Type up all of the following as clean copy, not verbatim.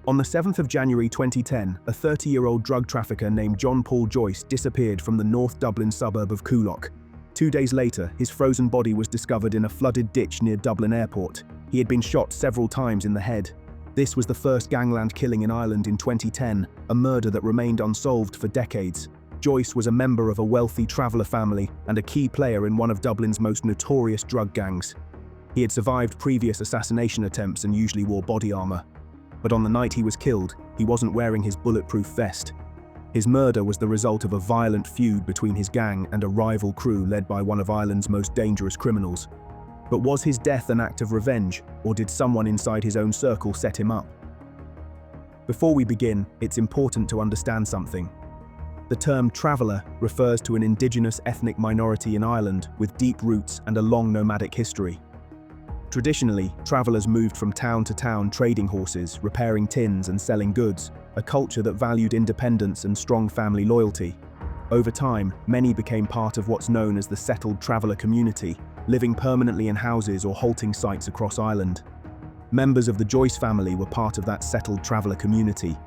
On the 7th of January 2010, a 30-year-old drug trafficker named John Paul Joyce disappeared from the North Dublin suburb of Coolock. 2 days later, his frozen body was discovered in a flooded ditch near Dublin Airport. He had been shot several times in the head. This was the first gangland killing in Ireland in 2010, a murder that remained unsolved for decades. Joyce was a member of a wealthy traveller family and a key player in one of Dublin's most notorious drug gangs. He had survived previous assassination attempts and usually wore body armour. But on the night he was killed, he wasn't wearing his bulletproof vest. His murder was the result of a violent feud between his gang and a rival crew led by one of Ireland's most dangerous criminals. But was his death an act of revenge, or did someone inside his own circle set him up? Before we begin, it's important to understand something. The term traveller refers to an indigenous ethnic minority in Ireland with deep roots and a long nomadic history. Traditionally, travellers moved from town to town trading horses, repairing tins and selling goods, a culture that valued independence and strong family loyalty. Over time, many became part of what's known as the settled traveller community, living permanently in houses or halting sites across Ireland. Members of the Joyce family were part of that settled traveller community.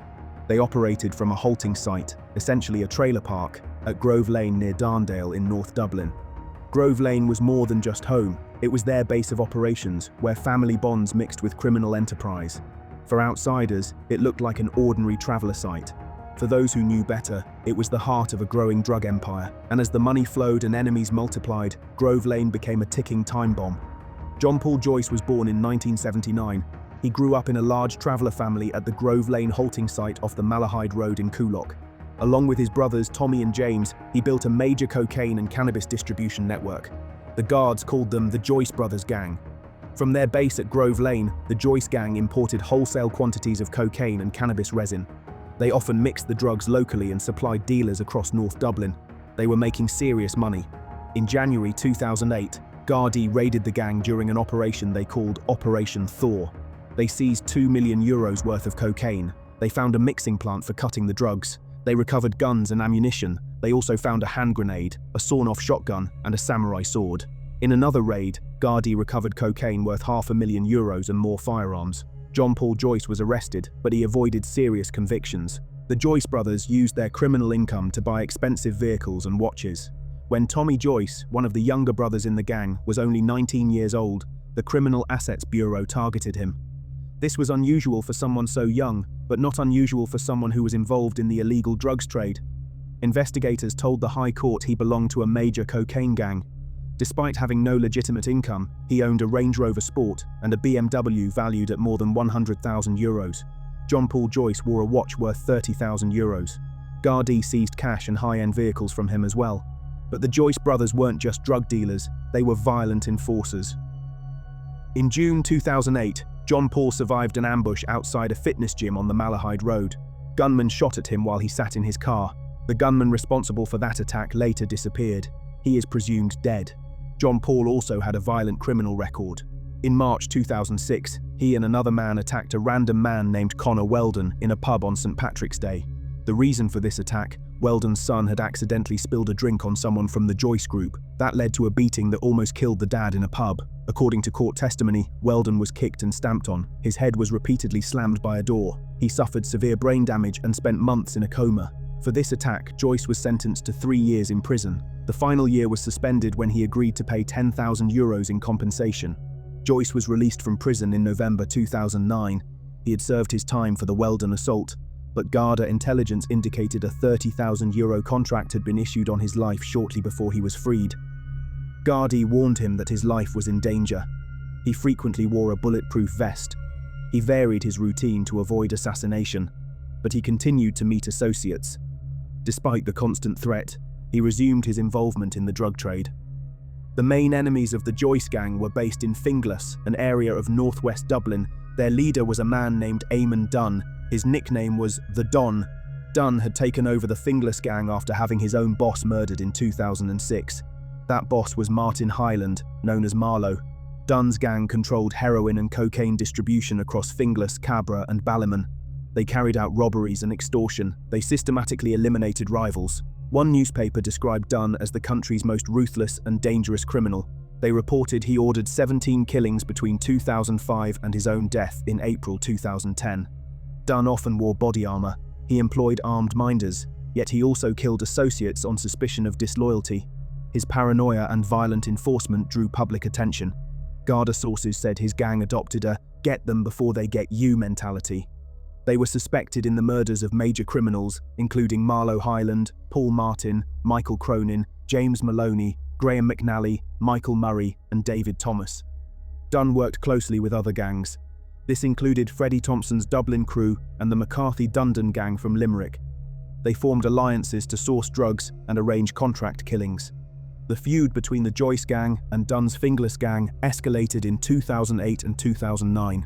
They operated from a halting site, essentially a trailer park, at Grove Lane near Darndale in North Dublin. Grove Lane was more than just home. It was their base of operations, where family bonds mixed with criminal enterprise. For outsiders, it looked like an ordinary traveller site. For those who knew better, it was the heart of a growing drug empire, and as the money flowed and enemies multiplied, Grove Lane became a ticking time bomb. John Paul Joyce was born in 1979. He grew up in a large traveller family at the Grove Lane halting site off the Malahide Road in Coolock. Along with his brothers Tommy and James, he built a major cocaine and cannabis distribution network. The guards called them the Joyce Brothers Gang. From their base at Grove Lane, the Joyce Gang imported wholesale quantities of cocaine and cannabis resin. They often mixed the drugs locally and supplied dealers across North Dublin. They were making serious money. In January 2008, Gardaí raided the gang during an operation they called Operation Thor. They seized €2 million worth of cocaine. They found a mixing plant for cutting the drugs. They recovered guns and ammunition. They also found a hand grenade, a sawn-off shotgun, and a samurai sword. In another raid, Gardaí recovered cocaine worth €500,000 and more firearms. John Paul Joyce was arrested, but he avoided serious convictions. The Joyce brothers used their criminal income to buy expensive vehicles and watches. When Tommy Joyce, one of the younger brothers in the gang, was only 19 years old, the Criminal Assets Bureau targeted him. This was unusual for someone so young, but not unusual for someone who was involved in the illegal drugs trade. Investigators told the High Court he belonged to a major cocaine gang. Despite having no legitimate income, he owned a Range Rover Sport and a BMW valued at more than €100,000. John Paul Joyce wore a watch worth €30,000. Gardaí seized cash and high-end vehicles from him as well. But the Joyce brothers weren't just drug dealers, they were violent enforcers. In June 2008, John Paul survived an ambush outside a fitness gym on the Malahide Road. Gunmen shot at him while he sat in his car. The gunman responsible for that attack later disappeared. He is presumed dead. John Paul also had a violent criminal record. In March 2006, he and another man attacked a random man named Connor Weldon in a pub on St. Patrick's Day. The reason for this attack: Weldon's son had accidentally spilled a drink on someone from the Joyce group. That led to a beating that almost killed the dad in a pub. According to court testimony, Weldon was kicked and stamped on. His head was repeatedly slammed by a door. He suffered severe brain damage and spent months in a coma. For this attack, Joyce was sentenced to 3 years in prison. The final year was suspended when he agreed to pay €10,000 in compensation. Joyce was released from prison in November 2009. He had served his time for the Weldon assault, but Garda intelligence indicated a €30,000 contract had been issued on his life shortly before he was freed. Gardaí warned him that his life was in danger. He frequently wore a bulletproof vest. He varied his routine to avoid assassination, but he continued to meet associates. Despite the constant threat, he resumed his involvement in the drug trade. The main enemies of the Joyce gang were based in Finglas, an area of northwest Dublin. Their leader was a man named Eamon Dunne. His nickname was the Don. Dunne had taken over the Finglas gang after having his own boss murdered in 2006. That boss was Martin Hyland, known as Marlowe. Dunne's gang controlled heroin and cocaine distribution across Finglas, Cabra and Ballymun. They carried out robberies and extortion. They systematically eliminated rivals. One newspaper described Dunne as the country's most ruthless and dangerous criminal. They reported he ordered 17 killings between 2005 and his own death in April 2010. Dunne often wore body armour. He employed armed minders, yet he also killed associates on suspicion of disloyalty. His paranoia and violent enforcement drew public attention. Garda sources said his gang adopted a "get them before they get you" mentality. They were suspected in the murders of major criminals, including Marlow Hyland, Paul Martin, Michael Cronin, James Maloney, Graham McNally, Michael Murray, and David Thomas. Dunne worked closely with other gangs. This included Freddie Thompson's Dublin crew and the McCarthy-Dundon gang from Limerick. They formed alliances to source drugs and arrange contract killings. The feud between the Joyce gang and Dunne's Fingless gang escalated in 2008 and 2009.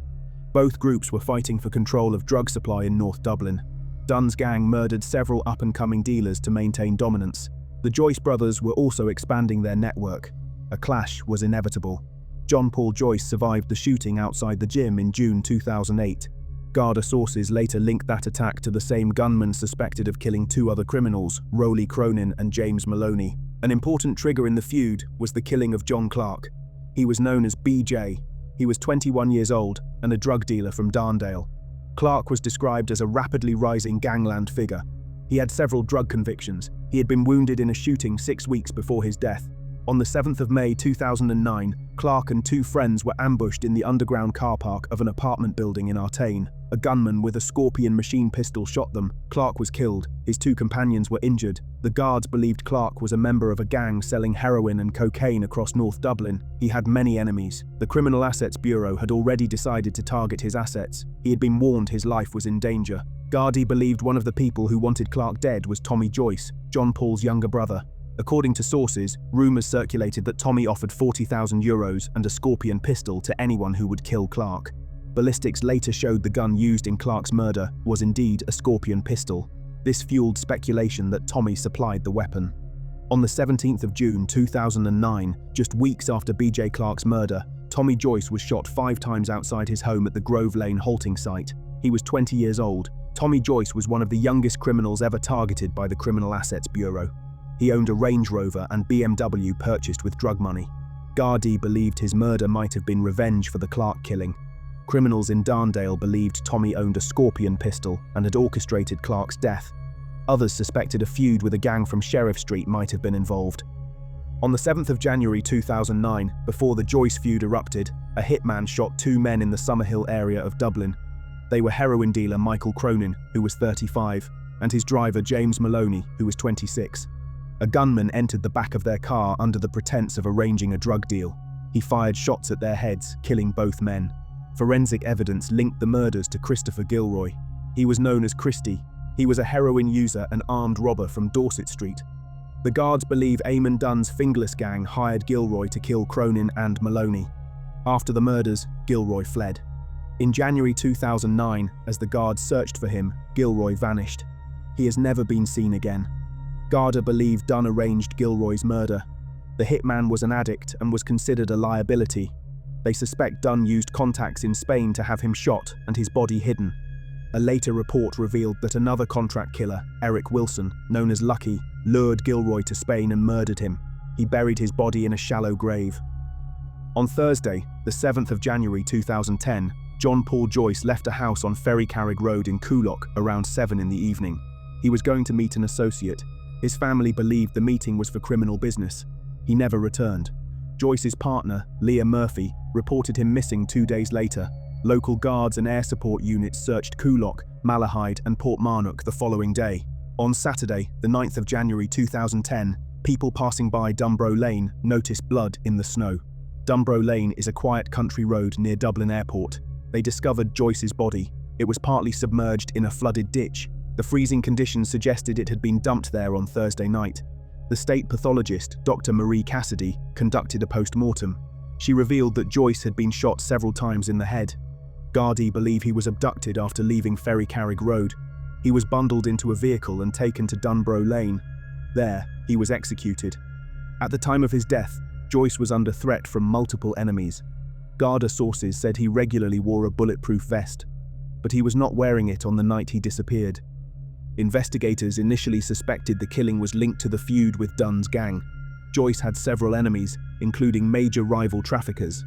Both groups were fighting for control of drug supply in North Dublin. Dunne's gang murdered several up-and-coming dealers to maintain dominance. The Joyce brothers were also expanding their network. A clash was inevitable. John Paul Joyce survived the shooting outside the gym in June 2008. Garda sources later linked that attack to the same gunman suspected of killing two other criminals, Rolly Cronin and James Maloney. An important trigger in the feud was the killing of John Clark. He was known as BJ. He was 21 years old and a drug dealer from Darndale. Clark was described as a rapidly rising gangland figure. He had several drug convictions. He had been wounded in a shooting 6 weeks before his death. On the 7th of May 2009, Clark and two friends were ambushed in the underground car park of an apartment building in Artane. A gunman with a Scorpion machine pistol shot them. Clark was killed. His two companions were injured. The guards believed Clark was a member of a gang selling heroin and cocaine across North Dublin. He had many enemies. The Criminal Assets Bureau had already decided to target his assets. He had been warned his life was in danger. Gardaí believed one of the people who wanted Clark dead was Tommy Joyce, John Paul's younger brother. According to sources, rumours circulated that Tommy offered €40,000 and a Scorpion pistol to anyone who would kill Clark. Ballistics later showed the gun used in Clark's murder was indeed a Scorpion pistol. This fueled speculation that Tommy supplied the weapon. On the 17th of June 2009, just weeks after BJ Clark's murder, Tommy Joyce was shot 5 times outside his home at the Grove Lane halting site. He was 20 years old. Tommy Joyce was one of the youngest criminals ever targeted by the Criminal Assets Bureau. He owned a Range Rover and BMW purchased with drug money. Gardaí believed his murder might have been revenge for the Clark killing. Criminals in Darndale believed Tommy owned a Scorpion pistol and had orchestrated Clark's death. Others suspected a feud with a gang from Sheriff Street might have been involved. On the 7th of January 2009, before the Joyce feud erupted, a hitman shot 2 men in the Summerhill area of Dublin. They were heroin dealer Michael Cronin, who was 35, and his driver James Maloney, who was 26. A gunman entered the back of their car under the pretense of arranging a drug deal. He fired shots at their heads, killing both men. Forensic evidence linked the murders to Christopher Gilroy. He was known as Christy. He was a heroin user and armed robber from Dorset Street. The guards believe Eamon Dunne's Fingless gang hired Gilroy to kill Cronin and Maloney. After the murders, Gilroy fled. In January 2009, as the guards searched for him, Gilroy vanished. He has never been seen again. Garda believed Dunne arranged Gilroy's murder. The hitman was an addict and was considered a liability. They suspect Dunne used contacts in Spain to have him shot and his body hidden. A later report revealed that another contract killer, Eric Wilson, known as Lucky, lured Gilroy to Spain and murdered him. He buried his body in a shallow grave. On Thursday, the 7th of January 2010, John Paul Joyce left a house on Ferry Carrig Road in Coolock around 7 in the evening. He was going to meet an associate. His family believed the meeting was for criminal business. He never returned. Joyce's partner, Leah Murphy, reported him missing 2 days later. Local guards and air support units searched Coolock, Malahide and Portmarnock the following day. On Saturday, the 9th of January 2010, people passing by Dunbro Lane noticed blood in the snow. Dunbro Lane is a quiet country road near Dublin Airport. They discovered Joyce's body. It was partly submerged in a flooded ditch. The freezing conditions suggested it had been dumped there on Thursday night. The state pathologist, Dr. Marie Cassidy, conducted a post-mortem. She revealed that Joyce had been shot several times in the head. Gardaí believe he was abducted after leaving Ferry Carrig Road. He was bundled into a vehicle and taken to Dunbro Lane. There, he was executed. At the time of his death, Joyce was under threat from multiple enemies. Garda sources said he regularly wore a bulletproof vest, but he was not wearing it on the night he disappeared. Investigators initially suspected the killing was linked to the feud with Dunne's gang. Joyce had several enemies, including major rival traffickers.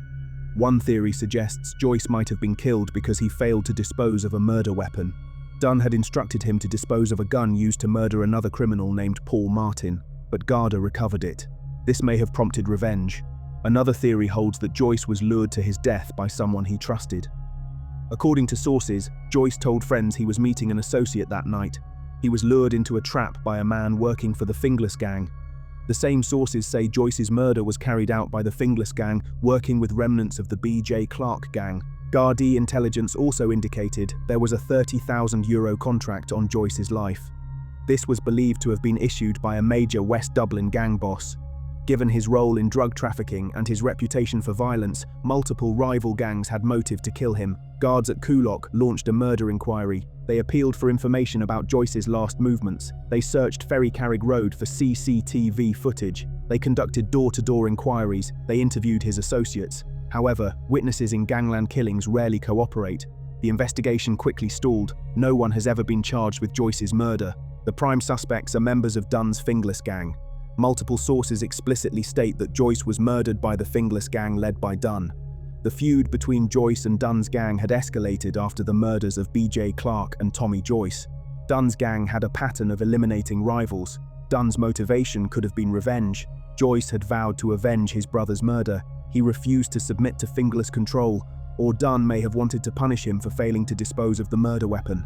One theory suggests Joyce might have been killed because he failed to dispose of a murder weapon. Dunne had instructed him to dispose of a gun used to murder another criminal named Paul Martin, but Garda recovered it. This may have prompted revenge. Another theory holds that Joyce was lured to his death by someone he trusted. According to sources, Joyce told friends he was meeting an associate that night. He was lured into a trap by a man working for the Fingless gang. The same sources say Joyce's murder was carried out by the Fingless gang working with remnants of the B.J. Clark gang. Gardaí intelligence also indicated there was a €30,000 contract on Joyce's life. This was believed to have been issued by a major West Dublin gang boss. Given his role in drug trafficking and his reputation for violence, multiple rival gangs had motive to kill him. Guards at Coolock launched a murder inquiry. They appealed for information about Joyce's last movements. They searched Ferry Carrig Road for CCTV footage. They conducted door-to-door inquiries. They interviewed his associates. However, witnesses in gangland killings rarely cooperate. The investigation quickly stalled. No one has ever been charged with Joyce's murder. The prime suspects are members of Dunne's Fingless gang. Multiple sources explicitly state that Joyce was murdered by the Fingless gang led by Dunne. The feud between Joyce and Dunne's gang had escalated after the murders of B.J. Clark and Tommy Joyce. Dunne's gang had a pattern of eliminating rivals. Dunne's motivation could have been revenge. Joyce had vowed to avenge his brother's murder. He refused to submit to Fingless control, or Dunne may have wanted to punish him for failing to dispose of the murder weapon.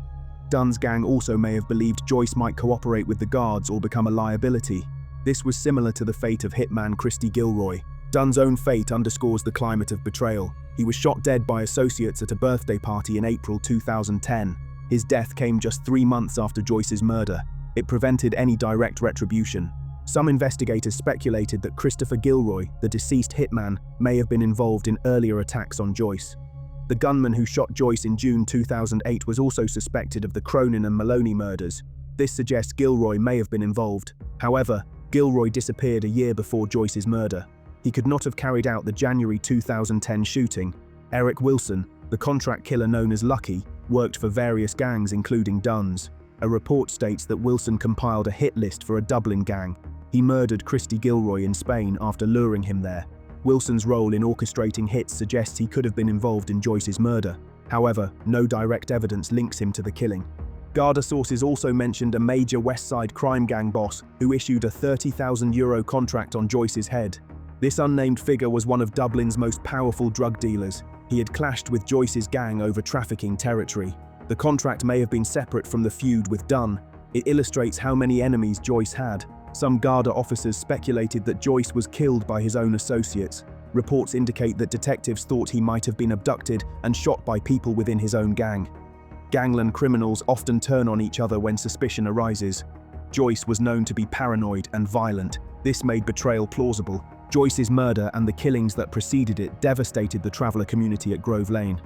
Dunne's gang also may have believed Joyce might cooperate with the guards or become a liability. This was similar to the fate of hitman Christy Gilroy. Dunne's own fate underscores the climate of betrayal. He was shot dead by associates at a birthday party in April 2010. His death came just 3 months after Joyce's murder. It prevented any direct retribution. Some investigators speculated that Christopher Gilroy, the deceased hitman, may have been involved in earlier attacks on Joyce. The gunman who shot Joyce in June 2008 was also suspected of the Cronin and Maloney murders. This suggests Gilroy may have been involved. However, Gilroy disappeared a year before Joyce's murder. He could not have carried out the January 2010 shooting. Eric Wilson, the contract killer known as Lucky, worked for various gangs including Dunne's. A report states that Wilson compiled a hit list for a Dublin gang. He murdered Christy Gilroy in Spain after luring him there. Wilson's role in orchestrating hits suggests he could have been involved in Joyce's murder. However, no direct evidence links him to the killing. Garda sources also mentioned a major West Side crime gang boss who issued a €30,000 contract on Joyce's head. This unnamed figure was one of Dublin's most powerful drug dealers. He had clashed with Joyce's gang over trafficking territory. The contract may have been separate from the feud with Dunne. It illustrates how many enemies Joyce had. Some Garda officers speculated that Joyce was killed by his own associates. Reports indicate that detectives thought he might have been abducted and shot by people within his own gang. Gangland criminals often turn on each other when suspicion arises. Joyce was known to be paranoid and violent. This made betrayal plausible. Joyce's murder and the killings that preceded it devastated the traveller community at Grove Lane.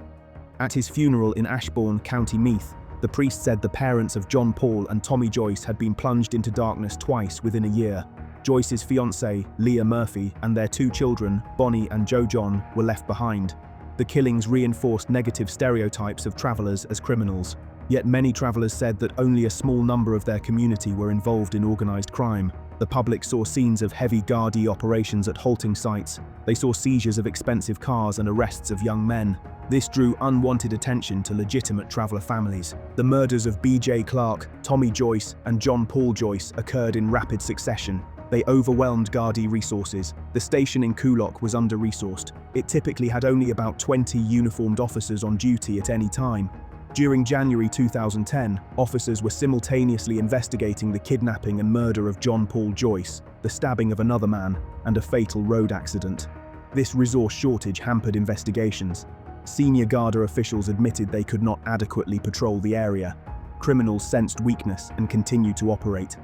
At his funeral in Ashbourne, County Meath, the priest said the parents of John Paul and Tommy Joyce had been plunged into darkness twice within a year. Joyce's fiancée, Leah Murphy, and their 2 children, Bonnie and Joe John, were left behind. The killings reinforced negative stereotypes of travellers as criminals. Yet many travellers said that only a small number of their community were involved in organised crime. The public saw scenes of heavy Gardaí operations at halting sites. They saw seizures of expensive cars and arrests of young men. This drew unwanted attention to legitimate traveller families. The murders of B.J. Clark, Tommy Joyce, and John Paul Joyce occurred in rapid succession. They overwhelmed Gardaí resources. The station in Coolock was under-resourced. It typically had only about 20 uniformed officers on duty at any time. During January 2010, officers were simultaneously investigating the kidnapping and murder of John Paul Joyce, the stabbing of another man, and a fatal road accident. This resource shortage hampered investigations. Senior Garda officials admitted they could not adequately patrol the area. Criminals sensed weakness and continued to operate.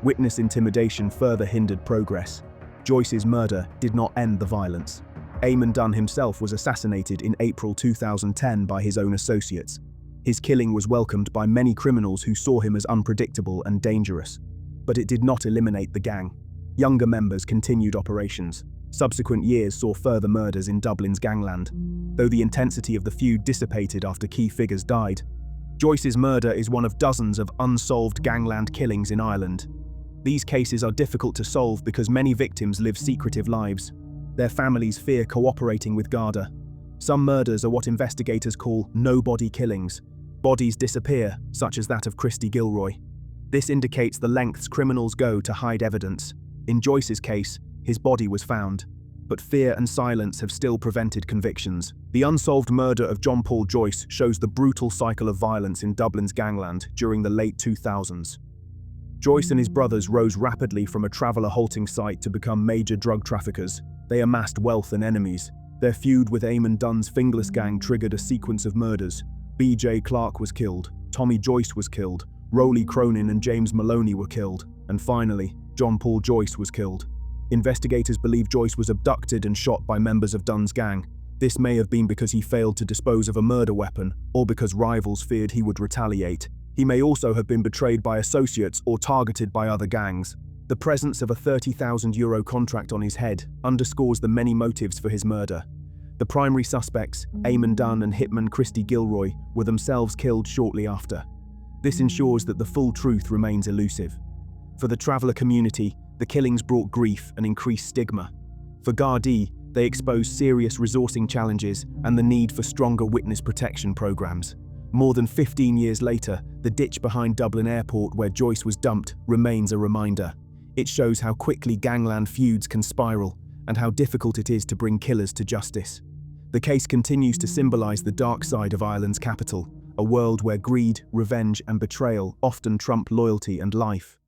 Witness intimidation further hindered progress. Joyce's murder did not end the violence. Eamon Dunne himself was assassinated in April 2010 by his own associates. His killing was welcomed by many criminals who saw him as unpredictable and dangerous. But it did not eliminate the gang. Younger members continued operations. Subsequent years saw further murders in Dublin's gangland, though the intensity of the feud dissipated after key figures died. Joyce's murder is one of dozens of unsolved gangland killings in Ireland. These cases are difficult to solve because many victims live secretive lives. Their families fear cooperating with Garda. Some murders are what investigators call nobody killings. Bodies disappear, such as that of Christy Gilroy. This indicates the lengths criminals go to hide evidence. In Joyce's case, his body was found, but fear and silence have still prevented convictions. The unsolved murder of John Paul Joyce shows the brutal cycle of violence in Dublin's Gangland during the late 2000s. Joyce and his brothers rose rapidly from a traveller halting site to become major drug traffickers. They amassed wealth and enemies. Their feud with Eamon Dunne's fingerless gang triggered a sequence of murders. B.J. Clark was killed, Tommy Joyce was killed, Rowley Cronin and James Maloney were killed, and finally, John Paul Joyce was killed. Investigators believe Joyce was abducted and shot by members of Dunne's gang. This may have been because he failed to dispose of a murder weapon, or because rivals feared he would retaliate. He may also have been betrayed by associates or targeted by other gangs. The presence of a €30,000 contract on his head underscores the many motives for his murder. The primary suspects, Eamon Dunne and hitman Christy Gilroy, were themselves killed shortly after. This ensures that the full truth remains elusive. For the traveller community, the killings brought grief and increased stigma. For Gardaí, they exposed serious resourcing challenges and the need for stronger witness protection programs. More than 15 years later, the ditch behind Dublin Airport where Joyce was dumped remains a reminder. It shows how quickly gangland feuds can spiral and how difficult it is to bring killers to justice. The case continues to symbolise the dark side of Ireland's capital, a world where greed, revenge and betrayal often trump loyalty and life.